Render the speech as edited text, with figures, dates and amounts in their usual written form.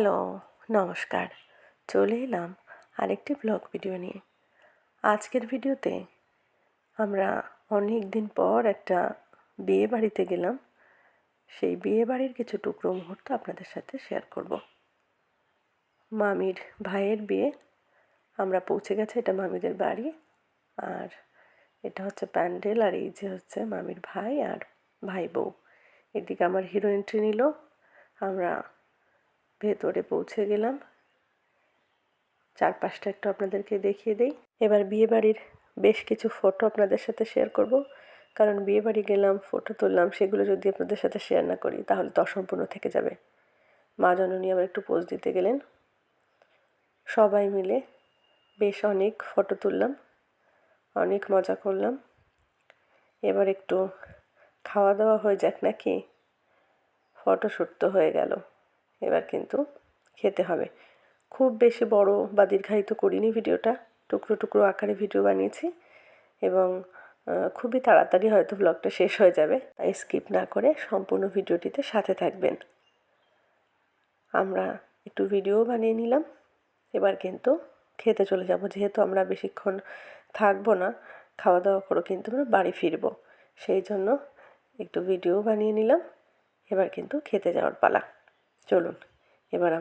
Hello, নমস্কার। চলে এলাম আরেকটি ব্লগ ভিডিও নিয়ে। আজকের ভিডিওতে আমরা অনেক দিন পর একটা বিয়ে বাড়িতে গেলাম। সেই বিয়ে বাড়ির কিছু টুকরো মুহূর্ত আপনাদের সাথে শেয়ার করব। মামির ভাইয়ের বিয়ে। আমরা পৌঁছে গেছি, এটা মামিদের বাড়ি। আর এটা হচ্ছে প্যান্ডেল, আর এই যে হচ্ছে মামির ভাই আর ভাই বউ। এদিকে আমার হিরো এন্ট্রি নিল। আমরা ভেতরে পৌঁছে গেলাম। চারপাশটা একটু আপনাদেরকে দেখিয়ে দেই। এবার বিয়েবাড়ির বেশ কিছু ফটো আপনাদের সাথে শেয়ার করব, কারণ বিয়েবাড়ি গেলাম, ফটো তুললাম, সেগুলো যদি আপনাদের সাথে শেয়ার না করি তাহলে তো অসম্পূর্ণ থেকে যাবে। মা জননী আবার একটু পোজ দিতে গেলেন। সবাই মিলে বেশ অনেক ফটো তুললাম, অনেক মজা করলাম। এবার একটু খাওয়া দাওয়া হয়ে যাক নাকি, ফটোশ্যুট তো হয়ে গেল, এবার কিন্তু খেতে হবে। খুব বেশি বড় বা দীর্ঘায়িত করিনি ভিডিওটা, টুকরো টুকরো আকারে ভিডিও বানিয়েছি এবং খুবই তাড়াতাড়ি হয়তো ব্লগটা শেষ হয়ে যাবে, তাই স্কিপ না করে সম্পূর্ণ ভিডিওটিতে সাথে থাকবেন। আমরা একটু ভিডিও বানিয়ে নিলাম, এবার কিন্তু খেতে চলে যাব। যেহেতু আমরা বেশিক্ষণ থাকবো না, খাওয়া দাওয়া করে কিন্তু আমরা বাড়ি ফিরবো, সেই জন্য একটু ভিডিও বানিয়ে নিলাম। এবার কিন্তু খেতে যাওয়ার পালা। চলুন এবার